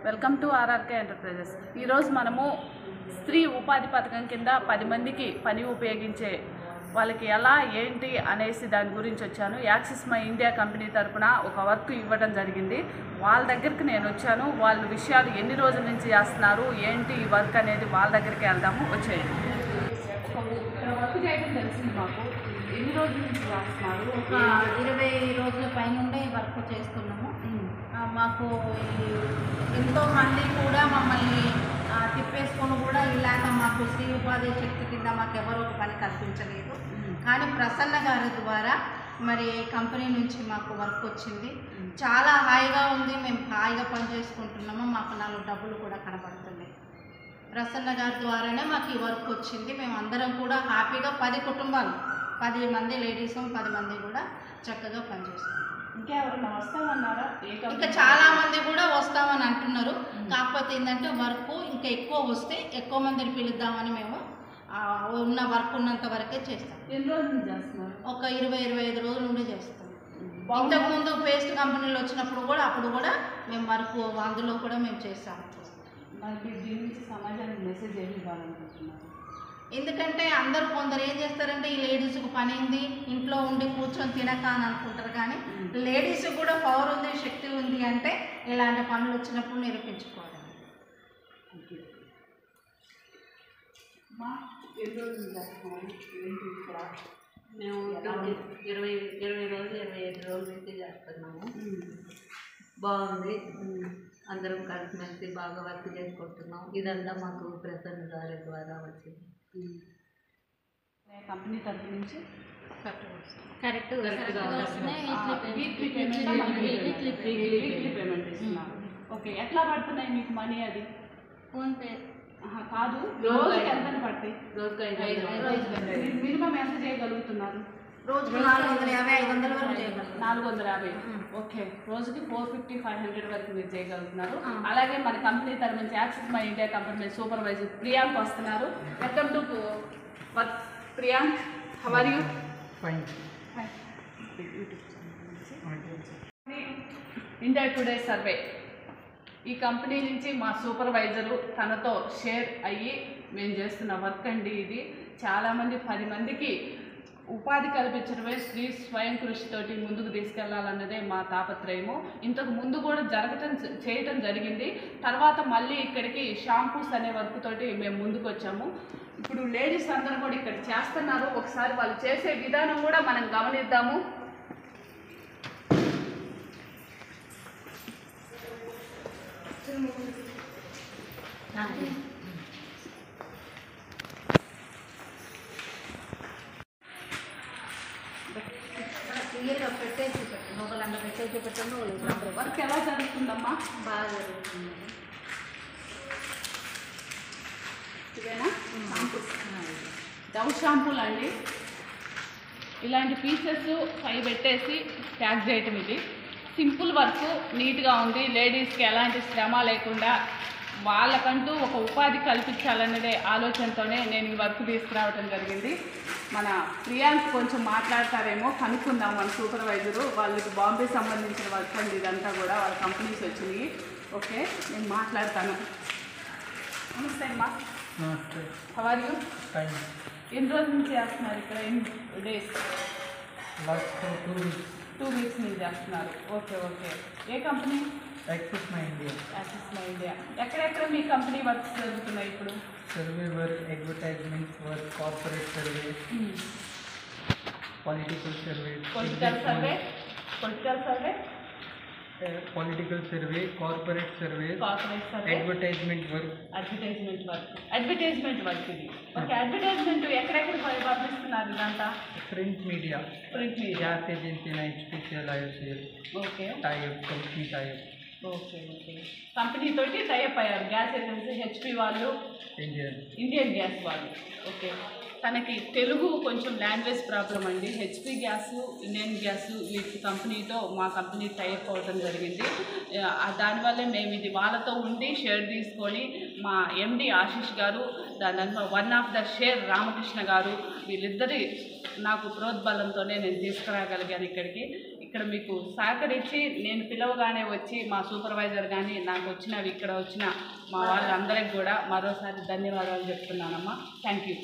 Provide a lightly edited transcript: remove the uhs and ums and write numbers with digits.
Welcome to RRK enterprises. ఈరోజు మనము స్త్రీ ఉపాధి పథకం కింద 10 మందికి పని ఉపయోగించే వాళ్ళకి ఎలా ఏంటి అనేసి దాని గురించి వచ్చాను. యాక్సిస్ మై ఇండియా కంపెనీ తరఫున ఒక వర్క్ ఇవ్వడం జరిగింది. వాళ్ళ దగ్గరికి నేను వచ్చాను. వాళ్ళ విషయాలు ఎన్ని రోజుల నుంచి చేస్తున్నారు, ఏంటి ఈ వర్క్ అనేది వాళ్ళ దగ్గరికి వెళ్దాము. వచ్చేయండి. వర్క్ చేయడం తెలిసింది మాకు. ఎన్ని రోజుల నుంచి చేస్తున్నారు? ఒక 20 రోజుల పైనుండే వర్క్ చేస్తున్నాము. మాకు ఎంతోమంది కూడా మమ్మల్ని తిప్పేసుకొని కూడా ఇలాగ మాకు శ్రీ ఉపాధి శక్తి కింద మాకు ఎవరో ఒక పని కల్పించలేదు. కానీ ప్రసన్న గారి ద్వారా మరి కంపెనీ నుంచి మాకు వర్క్ వచ్చింది. చాలా హాయిగా ఉంది. మేము హాయిగా పని చేసుకుంటున్నాము. మాకు 4 డబ్బులు కూడా కనబడుతున్నాయి. ప్రసన్న గారి ద్వారానే మాకు ఈ వర్క్ వచ్చింది. మేము అందరం కూడా హ్యాపీగా 10 కుటుంబాలు, 10 మంది లేడీస్, 10 మంది కూడా చక్కగా పనిచేస్తున్నాం. ఇంకా ఎవరన్నా వస్తామన్నారా? ఇంకా చాలా మంది కూడా వస్తామని అంటున్నారు. కాకపోతే ఏంటంటే వర్క్ ఇంకా ఎక్కువ వస్తే ఎక్కువ మందిని పిలుద్దామని మేము ఉన్న వర్క్ ఉన్నంత వరకే చేస్తాం. ఎన్ని రోజులు చేస్తున్నారు? ఒక 20-25 రోజుల నుండి చేస్తాం. ఇంతకుముందు పేస్ట్ కంపెనీలు వచ్చినప్పుడు కూడా అప్పుడు కూడా మేము వర్క్ అందులో కూడా మేము చేస్తాము. మరి దీని నుంచి సమాజానికి మెసేజ్ ఏమి ఇవ్వాలనుకుంటున్నారు? ఎందుకంటే అందరూ కొందరు ఏం చేస్తారంటే ఈ లేడీస్కు పని ఉంది, ఇంట్లో ఉండి కూర్చొని తినక అని అనుకుంటారు. కానీ లేడీస్కి కూడా పవర్ ఉంది, శక్తి ఉంది అంటే ఇలాంటి పనులు వచ్చినప్పుడు నిరూపించుకోవాలి. ఎన్ని రోజులు చేస్తున్నాము? ఏంటి ఇక్కడ? మేము 20 రోజులు 25 రోజుల నుంచి చేస్తున్నాము. బాగుంది. అందరం కలిసిమెలిసి బాగా వర్క్ చేసుకుంటున్నాం. ఇదంతా మాకు ప్రసన్న గారి ద్వారా వచ్చింది. కంపెనీ తరఫు నుంచి పేమెంట్ ఇస్తున్నారు. ఓకే, ఎట్లా పడుతున్నాయి మీకు మనీ? అది ఫోన్పే కాదు, రోజుకి ఎంత పడతాయి? రోజుకి 500. మినిమం ఎంత చేయగలుగుతున్నారు? రోజుకు 450-500 వరకు చేయగలుగుతాం. 450. ఓకే, రోజుకి 450-500 వరకు మీరు చేయగలుగుతున్నారు. అలాగే మన కంపెనీ తరఫు నుంచి Axis My India company supervisor Priyank వస్తున్నారు. Welcome to work. Priyank, how are you? Fine. India Today survey ఈ కంపెనీ నుంచి మా సూపర్వైజరు తనతో షేర్ అయ్యి మేము చేస్తున్న వర్క్ అండి. ఇది చాలామంది 10 మందికి ఉపాధి కల్పించడమే స్త్రీ స్వయం కృషితోటి ముందుకు తీసుకెళ్లాలన్నదే మా తాపత్రయము. ఇంతకు ముందు కూడా చేయటం జరిగింది. తర్వాత మళ్ళీ ఇక్కడికి షాంపూస్ అనే వర్క్ తోటి మేము ముందుకు వచ్చాము. ఇప్పుడు లేడీస్ అందరూ కూడా ఇక్కడ చేస్తున్నారు. ఒకసారి వాళ్ళు చేసే విధానం కూడా మనం గమనిద్దాము. వర్క్ ఎలా జరుగుతుందమ్మా? బాగా జరుగుతుంది. ఇవేనా షాంపూస్? డవ్ షాంపూలు అండి. ఇలాంటి పీసెస్ 5 పెట్టేసి ప్యాక్ చేయటం. ఇది సింపుల్ వర్క్, నీట్గా ఉంది. లేడీస్కి ఎలాంటి శ్రమ లేకుండా వాళ్ళకంటూ ఒక ఉపాధి కల్పించాలన్నదే ఆలోచనతోనే నేను ఈ వర్క్ తీసుకురావడం జరిగింది. మన ప్రియాంక్ కొంచెం మాట్లాడతారేమో కనుక్కుందాం. మన సూపర్వైజరు వాళ్ళకి బాంబే సంబంధించిన వర్క్ అండి ఇదంతా కూడా. వాళ్ళ కంపెనీస్ వచ్చినాయి. ఓకే, నేను మాట్లాడతాను. నమస్తే అమ్మా. నమస్తే. How are you? ఫైన్. ఎన్ని రోజుల నుంచి చేస్తున్నారు ఇక్కడ? ఎన్ని డేస్? Last 2 weeks. 2 వీక్స్ నుంచి చేస్తున్నారు. Okay okay. A company? Axis My India. Axis My India. ఎక్కడెక్కడ మీ కంపెనీ వర్క్స్ జరుగుతున్నాయి ఇప్పుడు? Survey work, advertisement work, corporate survey, political survey, political survey, political survey, corporate survey, advertisement work. Advertisement work ఇది. Okay, advertisement ఎక్కడెక్కడ పంపిస్తున్నారు ఇదంతా? Print media, gas agency, HPCL, IOCL. Okay, type, company type. Okay okay. Company తోటి type అయ్యారు. Gas agency, HP వాళ్ళు, Indian gas వాళ్ళు. Okay, తనకి తెలుగు కొంచెం లాంగ్వేజ్ ప్రాబ్లం అండి. హెచ్పి గ్యాస్, ఇండియన్ గ్యాస్ వీటి కంపెనీతో మా కంపెనీ టైప్ అవ్వడం జరిగింది. దానివల్లే మేము ఇది వాళ్ళతో ఉండి షేర్ తీసుకొని మా ఎండి ఆశీష్ గారు, దాని one of the share Ramakrishna గారు, వీళ్ళిద్దరి నాకు ప్రోద్బలంతోనే నేను తీసుకురాగలిగాను ఇక్కడికి. ఇక్కడ మీకు సహకరించి నేను పిలవగానే వచ్చి మా సూపర్వైజర్ కానీ నాకు వచ్చినవి ఇక్కడ వచ్చిన మా వాళ్ళందరికీ కూడా మరోసారి ధన్యవాదాలు చెప్తున్నానమ్మా. Thank you.